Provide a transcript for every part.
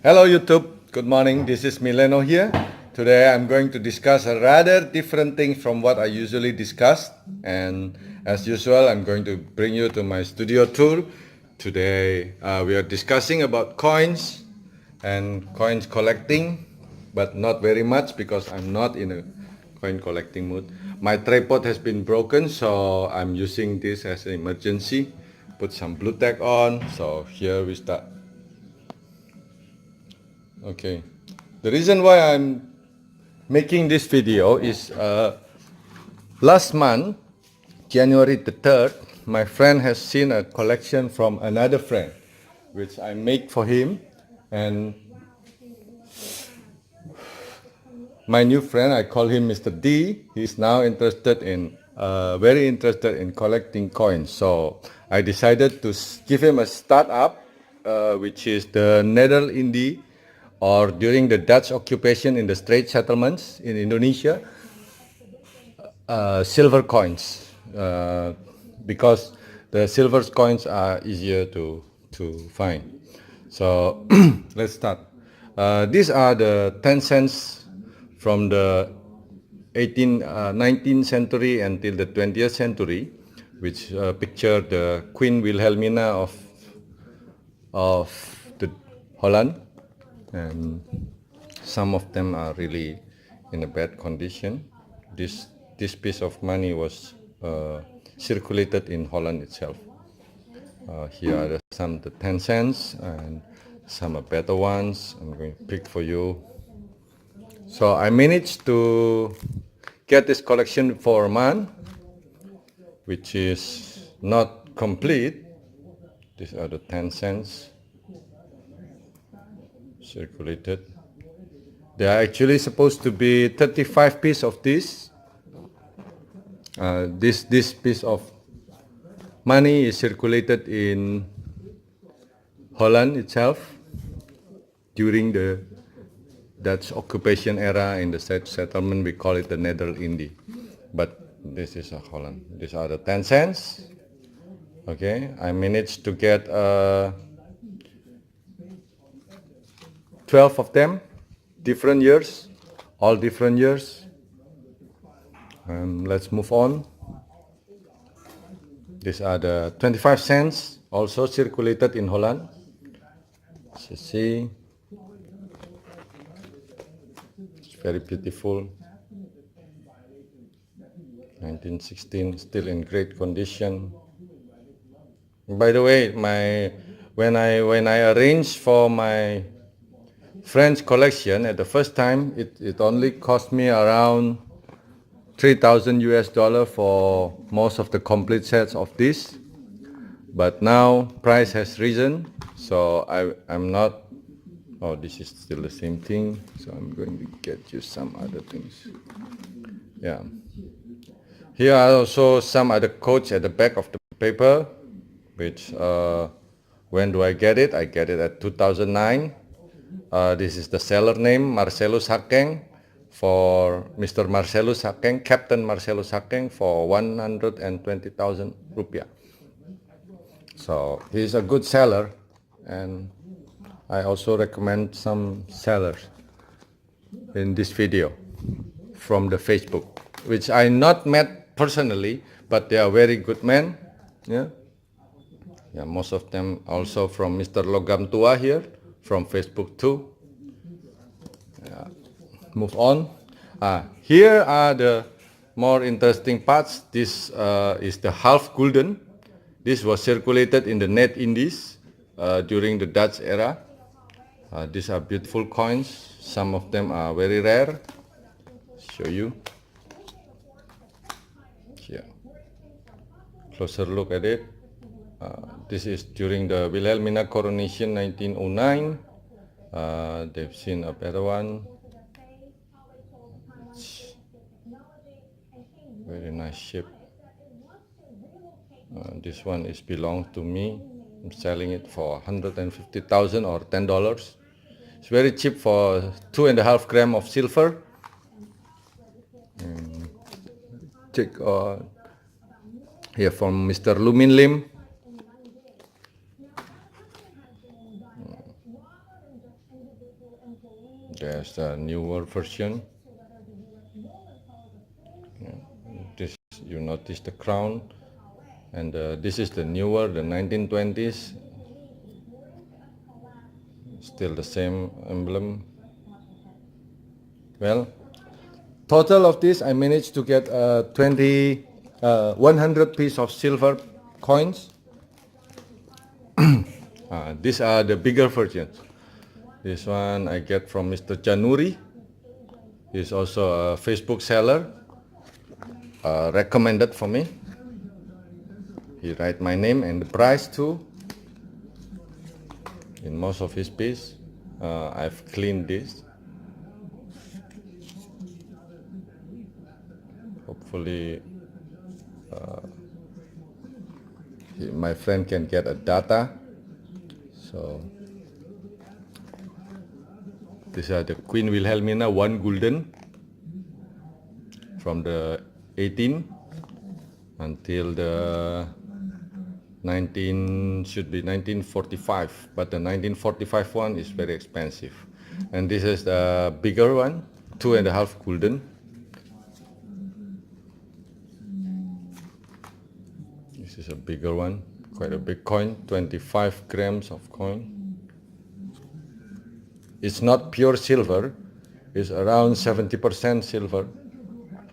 Hello YouTube, good morning, this is Mileno here. Today I'm going to discuss a rather different thing from what I usually discuss, and as usual I'm going to bring you to my studio tour. Today we are discussing about coins and coins collecting, but not very much because I'm not in a coin collecting mood. My tripod has been broken, so I'm using this as an emergency. Put some blue tack on, so here we start. Okay, the reason why I'm making this video is last month, January the 3rd, my friend has seen a collection from another friend, which I made for him, and my new friend, I call him Mr. D, he's now very interested in collecting coins. So I decided to give him a startup, which is the Nederland, or during the Dutch occupation in the Strait settlements in Indonesia, silver coins, because the silver coins are easier to find. So let's start. These are the 10 cents from the 19th century until the 20th century, which picture the Queen Wilhelmina of the Holland, and some of them are really in a bad condition. This piece of money was circulated in Holland itself. Here are some of the 10 cents and some are better ones. I'm going to pick for you. So I managed to get this collection for a month, which is not complete. These are the 10 cents circulated. There are actually supposed to be 35 pieces of this. This piece of money is circulated in Holland itself during the Dutch occupation era in the settlement. We call it the Nederland, but this is Holland. These are the 10 cents. Okay, I managed to get 12 of them, different years, all different years. Let's move on. These are the 25 cents, also circulated in Holland. So see, it's very beautiful. 1916, still in great condition. By the way, when I arranged for my friend's collection at the first time, it only cost me around 3,000 US dollar for most of the complete sets of this, but now price has risen, so I'm not. Oh, this is still the same thing, so I'm going to get you some other things. Yeah, here are also some other quotes at the back of the paper, which when do I get it? I get it at 2009. This is the seller name, Marcellus Hakeng, for Mr. Marcellus Hakeng, Captain Marcellus Hakeng, for 120,000 rupiah. So he's a good seller, and I also recommend some sellers in this video from the Facebook, which I not met personally, but they are very good men. Yeah, most of them also from Mr. Logam Tua here, from Facebook too. Move on. Here are the more interesting parts. This is the half gulden. This was circulated in the Net Indies during the Dutch era. These are beautiful coins. Some of them are very rare. Show you. Here. Closer look at it. This is during the Wilhelmina coronation, 1909. They've seen a better one. Very nice shape. This one is belongs to me. I'm selling it for 150,000 or $10. It's very cheap for 2.5 grams of silver. Check here from Mr. Lumin Lim. There's a newer version. This, you notice the crown, and this is the newer, the 1920s. Still the same emblem. Well, total of this, I managed to get 100 piece of silver coins. These are the bigger versions. This one I get from Mr. Januri. He's also a Facebook seller, recommended for me. He write my name and the price too. In most of his piece, I've cleaned this. Hopefully, my friend can get a data. So these are the Queen Wilhelmina 1 gulden from the 18 until the 1945, but the 1945 one is very expensive. And this is the bigger one, 2.5 gulden. This is a bigger one, quite a big coin, 25 grams of coin. It's not pure silver, it's around 70% silver.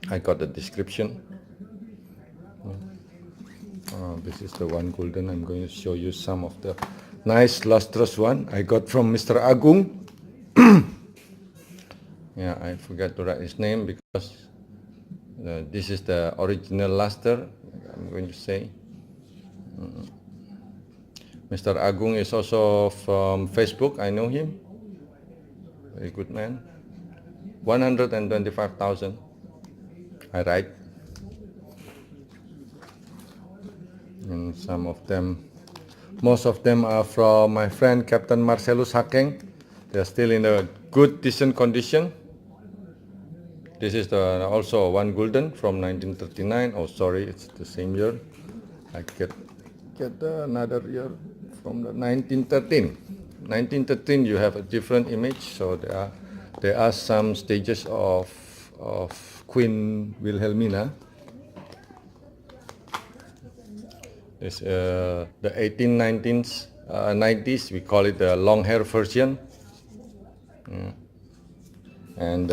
I got the description. This is the 1 gulden. I'm going to show you some of the nice lustrous one I got from Mr. Agung. Yeah, I forgot to write his name because this is the original luster, I'm going to say. Mr. Agung is also from Facebook. I know him. Very good man. 125,000. I write. And some of them, most of them are from my friend Captain Marcellus Hakeng. They are still in a good, decent condition. This is also 1 gulden from 1939. Oh, sorry, it's the same year. I get another year from the 1913. 1913, you have a different image. So there are some stages of Queen Wilhelmina. This the 1890s, 90s. We call it the long hair version. And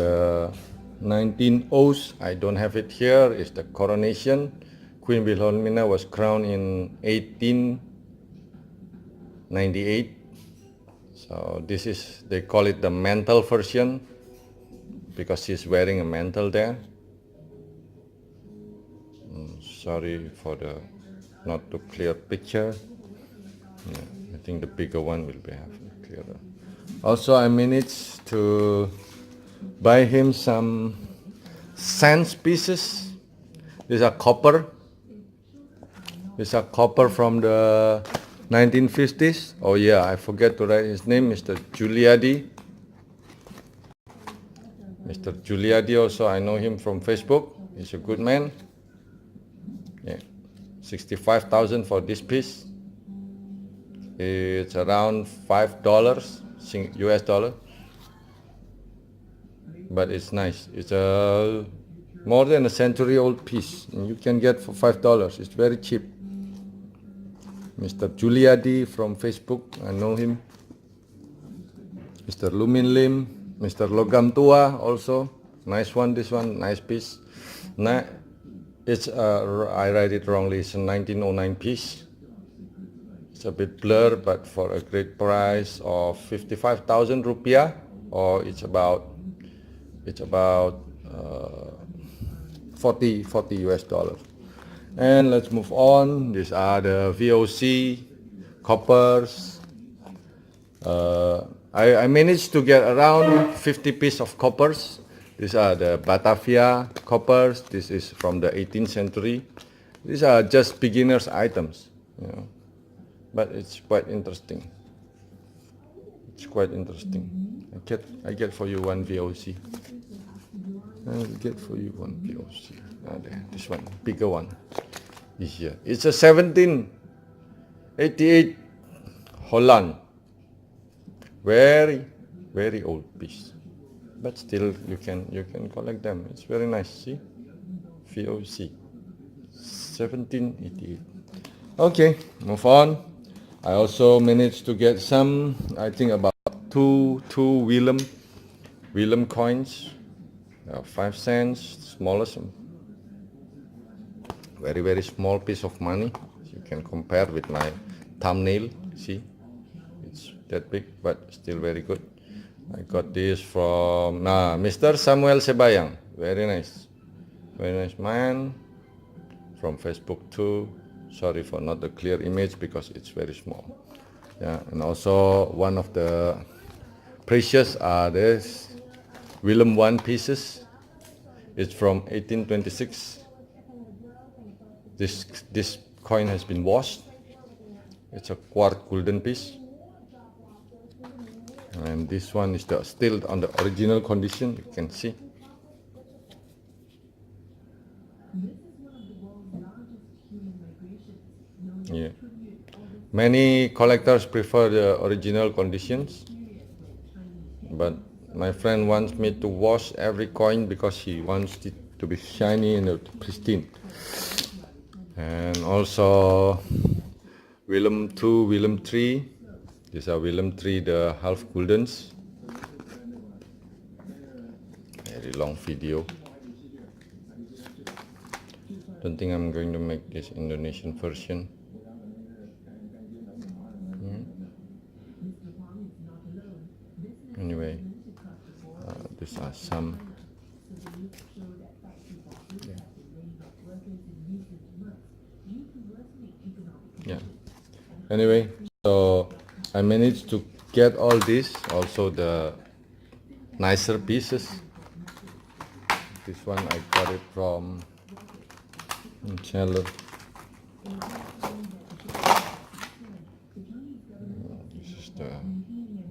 1900s, I don't have it here, is the coronation. Queen Wilhelmina was crowned in 1898. So this is, they call it the mantle version because she's wearing a mantle there. Sorry for the not too clear picture. Yeah, I think the bigger one will be clearer. Also, I managed to buy him some cents pieces. These are copper. These are copper from the 1950s. Oh yeah, I forget to write his name, Mr. Giuliadi. Mr. Giuliadi also, I know him from Facebook. He's a good man. Yeah. 65,000 for this piece. It's around $5 US dollar, but it's nice. It's a more than a century old piece, and you can get for $5. It's very cheap. Mr. Giuliadi from Facebook, I know him. Mr. Lumin Lim, Mr. Logam Tua also, nice one. This one, nice piece. It's I write it wrongly. It's a 1909 piece. It's a bit blurred, but for a great price of 55,000 rupiah, or it's about 40 US dollars. And let's move on. These are the VOC coppers. I managed to get around 50 pieces of coppers. These are the Batavia coppers. This is from the 18th century. These are just beginners items, you know, but it's quite interesting. It's quite interesting. I get for you one VOC. I'll get for you one VOC. This one, bigger one, is here. It's a 1788 Holland. Very, very old piece. but still you can collect them. It's very nice. See, VOC 1788. Okay, move on. I also managed to get some, I think about two Willem coins, 5 cents, smallest, very small piece of money. You can compare with my thumbnail. See, it's that big, but still very good. I got this from Mr. Samuel Sebayang. Very nice man. From Facebook too. Sorry for not the clear image because it's very small. Yeah, and also one of the precious are this Willem 1 pieces. It's from 1826. This coin has been washed. It's a quart golden piece. And this one is still on the original condition, you can see. Yeah. Many collectors prefer the original conditions, but my friend wants me to wash every coin because he wants it to be shiny and pristine. And also Willem 2, Willem 3. These are Willem 3, the half goldens. Very long video. Don't think I'm going to make this Indonesian version. Anyway, these are some. Yeah. Anyway, so I managed to get all this, also the nicer pieces. This one I got it from seller. This is the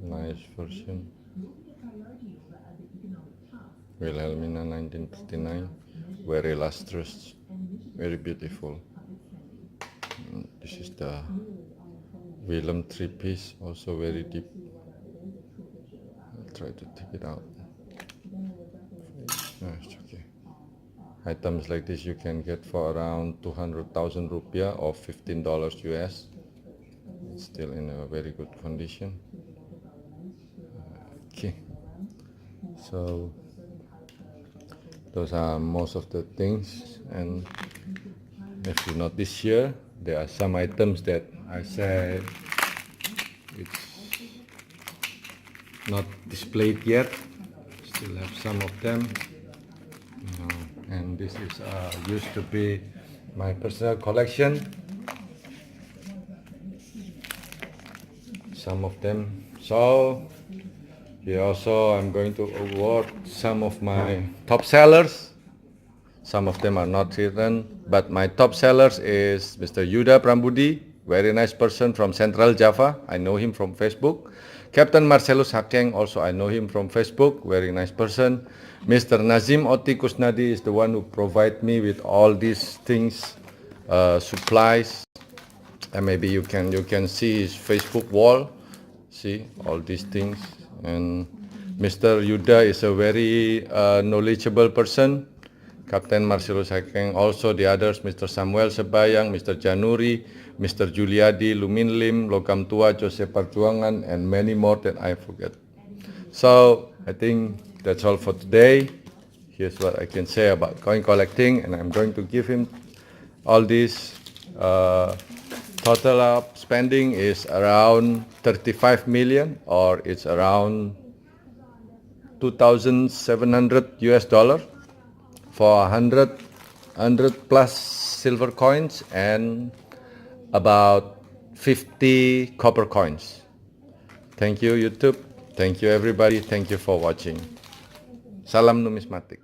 nice version. Wilhelmina 1939. Very lustrous, very beautiful. This is the Willem 3 piece, also very deep. I'll try to take it out. No, it's okay. Items like this you can get for around 200,000 rupiah or $15 US. It's still in a very good condition. Okay, so those are most of the things, and if you notice here, there are some items that I said it's not displayed yet. Still have some of them. And this is used to be my personal collection. Some of them. So here also I'm going to award some of my top sellers. Some of them are not written, but my top sellers is Mr. Yuda Prambudi, very nice person from Central Java. I know him from Facebook. Captain Marcellus Hakeng, also I know him from Facebook, very nice person. Mr. Nazim Oti Kusnadi is the one who provide me with all these things, supplies. And maybe you can see his Facebook wall, see all these things. And Mr. Yuda is a very knowledgeable person. Captain Marcellus Hakeng, also the others, Mr. Samuel Sebayang, Mr. Januri, Mr. Juliadi, Lumin Lim, Logam Tua, Jose Perjuangan, and many more that I forget. So I think that's all for today. Here's what I can say about coin collecting, and I'm going to give him all this. Total up spending is around 35 million, or it's around 2,700 US dollar for 100 plus silver coins and about 50 copper coins. Thank you, YouTube. Thank you, everybody. Thank you for watching. Salam numismatik.